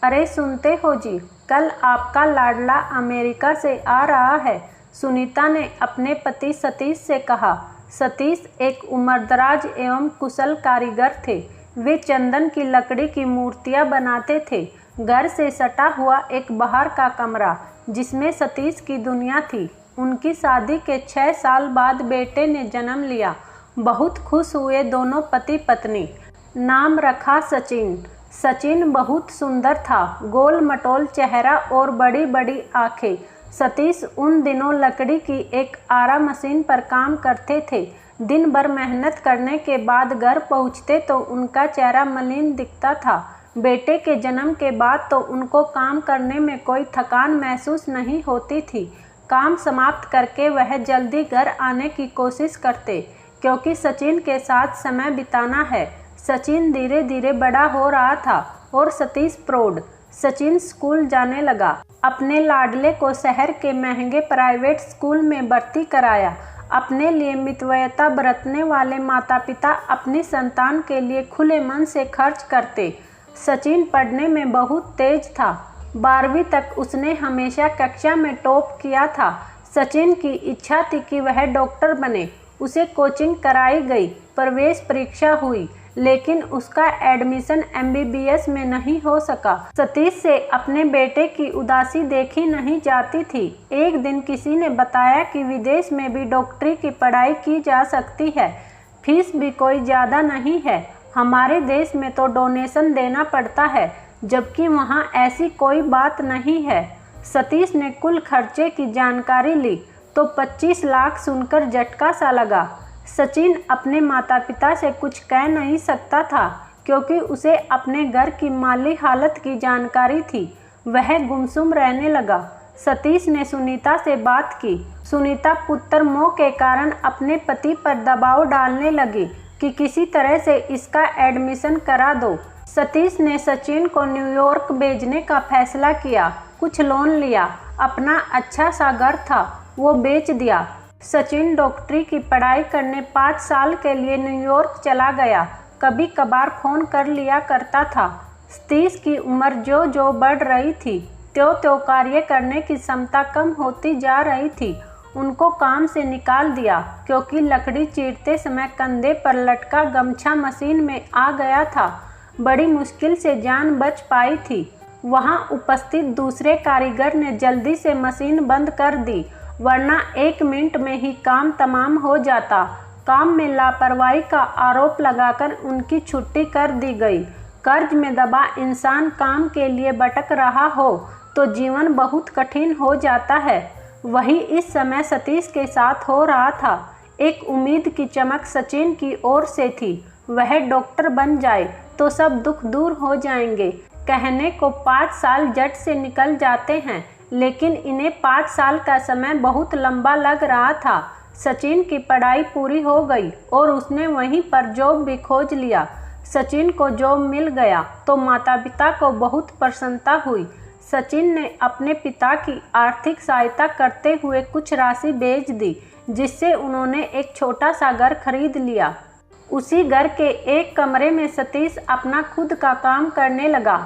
अरे सुनते हो जी, कल आपका लाडला अमेरिका से आ रहा है। सुनीता ने अपने पति सतीश से कहा। सतीश एक उम्रदराज एवं कुशल कारीगर थे। वे चंदन की लकड़ी की मूर्तियां बनाते थे। घर से सटा हुआ एक बाहर का कमरा जिसमें सतीश की दुनिया थी। उनकी शादी के 6 साल बाद बेटे ने जन्म लिया। बहुत खुश हुए दोनों पति पत्नी। नाम रखा सचिन। सचिन बहुत सुंदर था, गोल मटोल चेहरा और बड़ी बड़ी आंखें। सतीश उन दिनों लकड़ी की एक आरा मशीन पर काम करते थे। दिन भर मेहनत करने के बाद घर पहुंचते तो उनका चेहरा मलिन दिखता था। बेटे के जन्म के बाद तो उनको काम करने में कोई थकान महसूस नहीं होती थी। काम समाप्त करके वह जल्दी घर आने की कोशिश करते, क्योंकि सचिन के साथ समय बिताना है। सचिन धीरे धीरे बड़ा हो रहा था और सतीश प्रौढ़। सचिन स्कूल जाने लगा। अपने लाडले को शहर के महंगे प्राइवेट स्कूल में भर्ती कराया। अपने लिए मितव्ययता बरतने वाले माता पिता अपनी संतान के लिए खुले मन से खर्च करते। सचिन पढ़ने में बहुत तेज था। 12वीं तक उसने हमेशा कक्षा में टॉप किया था। सचिन की इच्छा थी कि वह डॉक्टर बने। उसे कोचिंग कराई गई, प्रवेश परीक्षा हुई, लेकिन उसका एडमिशन MBBS में नहीं हो सका। सतीश से अपने बेटे की उदासी देखी नहीं जाती थी। एक दिन किसी ने बताया कि विदेश में भी डॉक्टरी की पढ़ाई की जा सकती है, फीस भी कोई ज़्यादा नहीं है। हमारे देश में तो डोनेशन देना पड़ता है, जबकि वहाँ ऐसी कोई बात नहीं है। सतीश ने कुल खर्चे की जानकारी ली तो 25 लाख सुनकर झटका सा लगा। सचिन अपने माता पिता से कुछ कह नहीं सकता था, क्योंकि उसे अपने घर की माली हालत की जानकारी थी। वह गुमसुम रहने लगा। सतीश ने सुनीता से बात की। सुनीता पुत्र मोह के कारण अपने पति पर दबाव डालने लगी कि किसी तरह से इसका एडमिशन करा दो। सतीश ने सचिन को न्यूयॉर्क भेजने का फैसला किया। कुछ लोन लिया। अपना अच्छा सा घर था, वो बेच दिया। सचिन डॉक्टरी की पढ़ाई करने 5 साल के लिए न्यूयॉर्क चला गया। कभी कभार फ़ोन कर लिया करता था। सतीश की उम्र जो जो बढ़ रही थी, त्यों त्यों कार्य करने की क्षमता कम होती जा रही थी। उनको काम से निकाल दिया, क्योंकि लकड़ी चीरते समय कंधे पर लटका गमछा मशीन में आ गया था। बड़ी मुश्किल से जान बच पाई थी। वहाँ उपस्थित दूसरे कारीगर ने जल्दी से मशीन बंद कर दी, वरना 1 मिनट में ही काम तमाम हो जाता। काम में लापरवाही का आरोप लगाकर उनकी छुट्टी कर दी गई। कर्ज में दबा इंसान काम के लिए भटक रहा हो तो जीवन बहुत कठिन हो जाता है। वही इस समय सतीश के साथ हो रहा था। एक उम्मीद की चमक सचिन की ओर से थी। वह डॉक्टर बन जाए तो सब दुख दूर हो जाएंगे। कहने को 5 साल झट से निकल जाते हैं, लेकिन इन्हें 5 साल का समय बहुत लंबा लग रहा था। सचिन की पढ़ाई पूरी हो गई और उसने वहीं पर जॉब भी खोज लिया। सचिन को जॉब मिल गया तो माता पिता को बहुत प्रसन्नता हुई। सचिन ने अपने पिता की आर्थिक सहायता करते हुए कुछ राशि भेज दी, जिससे उन्होंने एक छोटा सा घर खरीद लिया। उसी घर के एक कमरे में सतीश अपना खुद का काम करने लगा।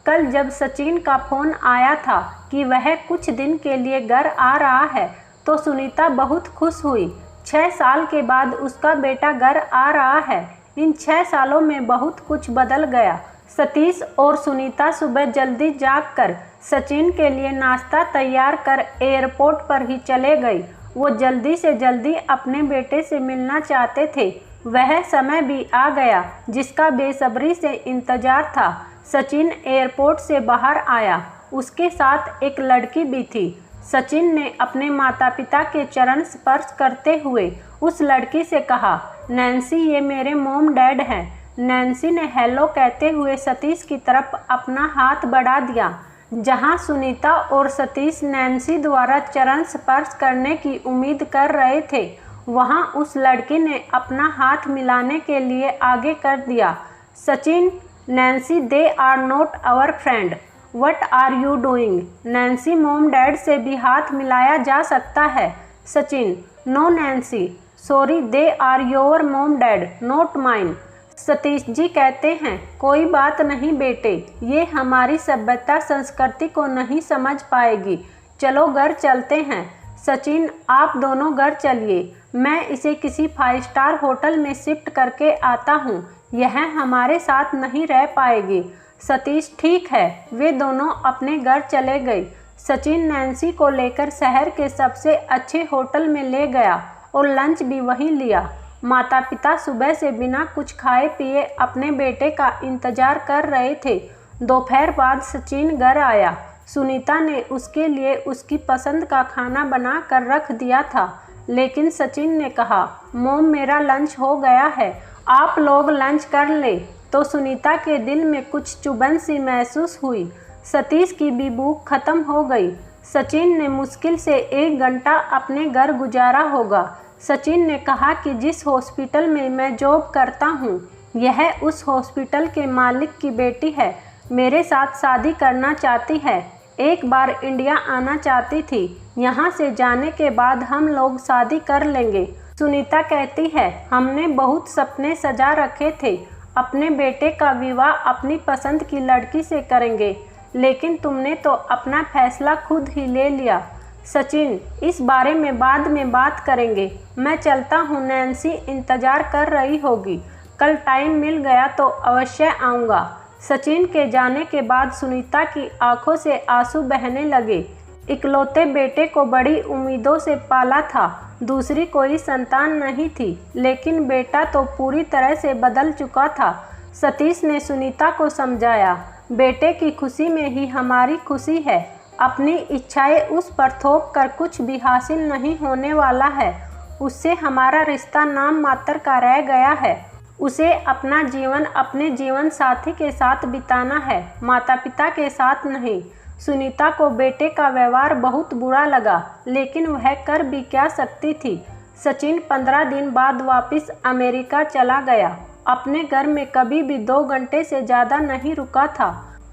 कल जब सचिन का फ़ोन आया था कि वह कुछ दिन के लिए घर आ रहा है, तो सुनीता बहुत खुश हुई। 6 साल के बाद उसका बेटा घर आ रहा है। इन 6 सालों में बहुत कुछ बदल गया। सतीश और सुनीता सुबह जल्दी जागकर सचिन के लिए नाश्ता तैयार कर एयरपोर्ट पर ही चले गए। वो जल्दी से जल्दी अपने बेटे से मिलना चाहते थे। वह समय भी आ गया जिसका बेसब्री से इंतजार था। सचिन एयरपोर्ट से बाहर आया। उसके साथ एक लड़की भी थी। सचिन ने अपने माता पिता के चरण स्पर्श करते हुए उस लड़की से कहा, नैन्सी, ये मेरे मॉम डैड हैं। नैन्सी ने हेलो कहते हुए सतीश की तरफ अपना हाथ बढ़ा दिया। जहां सुनीता और सतीश नैन्सी द्वारा चरण स्पर्श करने की उम्मीद कर रहे थे, वहां उस लड़की ने अपना हाथ मिलाने के लिए आगे कर दिया। Sachin, Nancy, they are not our friend, what are you doing? Nancy, mom dad से भी हाथ मिलाया जा सकता है। Sachin, no Nancy, sorry, they are your mom dad, not mine. Satish ji कहते हैं, कोई बात नहीं बेटे, ये हमारी सभ्यता संस्कृति को नहीं समझ पाएगी, चलो घर चलते हैं। सचिन, आप दोनों घर चलिए, मैं इसे किसी 5 स्टार होटल में शिफ्ट करके आता हूँ, यह हमारे साथ नहीं रह पाएगी। सतीश, ठीक है। वे दोनों अपने घर चले गए। सचिन नैन्सी को लेकर शहर के सबसे अच्छे होटल में ले गया और लंच भी वहीं लिया। माता पिता सुबह से बिना कुछ खाए पिए अपने बेटे का इंतजार कर रहे थे। दोपहर बाद सचिन घर आया। सुनीता ने उसके लिए उसकी पसंद का खाना बना कर रख दिया था, लेकिन सचिन ने कहा, मॉम मेरा लंच हो गया है, आप लोग लंच कर ले। तो सुनीता के दिल में कुछ चुभन सी महसूस हुई। सतीश की भी भूख खत्म हो गई। सचिन ने मुश्किल से 1 घंटा अपने घर गुजारा होगा। सचिन ने कहा कि जिस हॉस्पिटल में मैं जॉब करता हूँ, यह उस हॉस्पिटल के मालिक की बेटी है, मेरे साथ शादी करना चाहती है। एक बार इंडिया आना चाहती थी, यहाँ से जाने के बाद हम लोग शादी कर लेंगे। सुनीता कहती है, हमने बहुत सपने सजा रखे थे, अपने बेटे का विवाह अपनी पसंद की लड़की से करेंगे, लेकिन तुमने तो अपना फैसला खुद ही ले लिया। सचिन, इस बारे में बाद में बात करेंगे, मैं चलता हूँ, नैन्सी इंतज़ार कर रही होगी, कल टाइम मिल गया तो अवश्य आऊँगा। सचिन के जाने के बाद सुनीता की आंखों से आंसू बहने लगे। इकलौते बेटे को बड़ी उम्मीदों से पाला था, दूसरी कोई संतान नहीं थी, लेकिन बेटा तो पूरी तरह से बदल चुका था। सतीश ने सुनीता को समझाया, बेटे की खुशी में ही हमारी खुशी है, अपनी इच्छाएं उस पर थोप कर कुछ भी हासिल नहीं होने वाला है, उससे हमारा रिश्ता नाम मात्र का रह गया है, उसे अपना जीवन अपने जीवन साथी के साथ बिताना है, माता पिता के साथ नहीं। सुनीता को बेटे का व्यवहार बहुत बुरा लगा, लेकिन वह कर भी क्या सकती थी। सचिन 15 दिन बाद वापस अमेरिका चला गया। अपने घर में कभी भी 2 घंटे से ज़्यादा नहीं रुका था।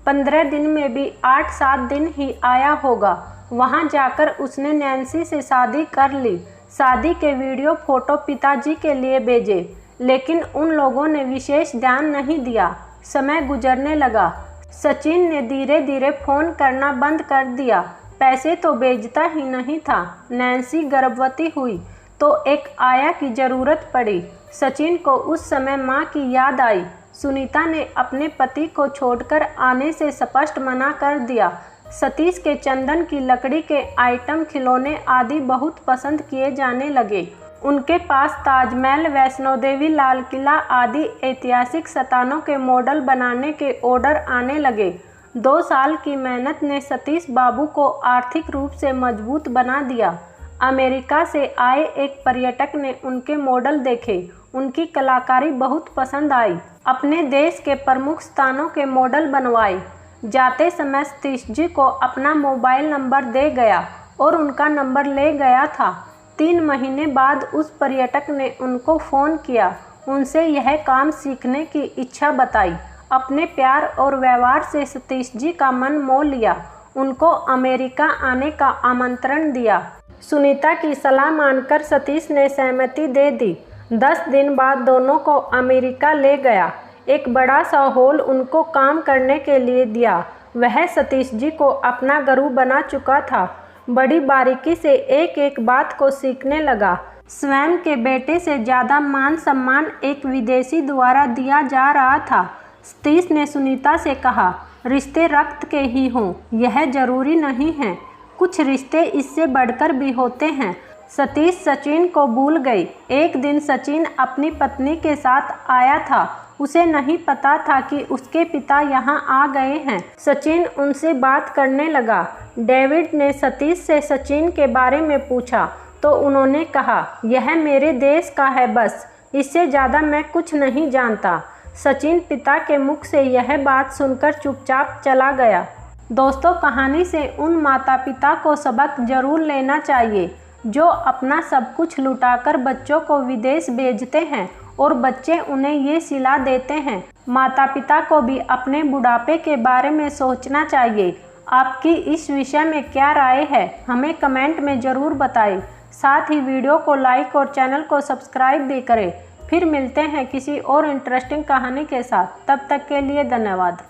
15 दिन में भी 8-7 दिन ही आया होगा। वहां जाकर उसने नैन्सी से शादी कर ली। शादी के वीडियो फोटो पिताजी के लिए भेजे, लेकिन उन लोगों ने विशेष ध्यान नहीं दिया। समय गुजरने लगा। सचिन ने धीरे धीरे फ़ोन करना बंद कर दिया। पैसे तो भेजता ही नहीं था। नैन्सी गर्भवती हुई तो एक आया की ज़रूरत पड़ी। सचिन को उस समय माँ की याद आई। सुनीता ने अपने पति को छोड़कर आने से स्पष्ट मना कर दिया। सतीश के चंदन की लकड़ी के आइटम, खिलौने आदि बहुत पसंद किए जाने लगे। उनके पास ताजमहल, वैष्णो देवी, लाल किला आदि ऐतिहासिक स्थानों के मॉडल बनाने के ऑर्डर आने लगे। 2 साल की मेहनत ने सतीश बाबू को आर्थिक रूप से मजबूत बना दिया। अमेरिका से आए एक पर्यटक ने उनके मॉडल देखे, उनकी कलाकारी बहुत पसंद आई। अपने देश के प्रमुख स्थानों के मॉडल बनवाए। जाते समय सतीश जी को अपना मोबाइल नंबर दे गया और उनका नंबर ले गया था। 3 महीने बाद उस पर्यटक ने उनको फ़ोन किया, उनसे यह काम सीखने की इच्छा बताई। अपने प्यार और व्यवहार से सतीश जी का मन मोह लिया। उनको अमेरिका आने का आमंत्रण दिया। सुनीता की सलाह मानकर सतीश ने सहमति दे दी। 10 दिन बाद दोनों को अमेरिका ले गया। एक बड़ा सा हॉल उनको काम करने के लिए दिया। वह सतीश जी को अपना गुरु बना चुका था। बड़ी बारीकी से एक एक बात को सीखने लगा। स्वयं के बेटे से ज़्यादा मान सम्मान एक विदेशी द्वारा दिया जा रहा था। सतीश ने सुनीता से कहा, रिश्ते रक्त के ही हों, यह जरूरी नहीं है, कुछ रिश्ते इससे बढ़कर भी होते हैं। सतीश सचिन को भूल गई। एक दिन सचिन अपनी पत्नी के साथ आया था। उसे नहीं पता था कि उसके पिता यहाँ आ गए हैं। सचिन उनसे बात करने लगा। डेविड ने सतीश से सचिन के बारे में पूछा तो उन्होंने कहा, यह मेरे देश का है, बस इससे ज़्यादा मैं कुछ नहीं जानता। सचिन पिता के मुख से यह बात सुनकर चुपचाप चला गया। दोस्तों, कहानी से उन माता पिता को सबक जरूर लेना चाहिए जो अपना सब कुछ लुटाकर बच्चों को विदेश भेजते हैं और बच्चे उन्हें ये सिला देते हैं। माता पिता को भी अपने बुढ़ापे के बारे में सोचना चाहिए। आपकी इस विषय में क्या राय है, हमें कमेंट में ज़रूर बताएं। साथ ही वीडियो को लाइक और चैनल को सब्सक्राइब भी करें। फिर मिलते हैं किसी और इंटरेस्टिंग कहानी के साथ। तब तक के लिए धन्यवाद।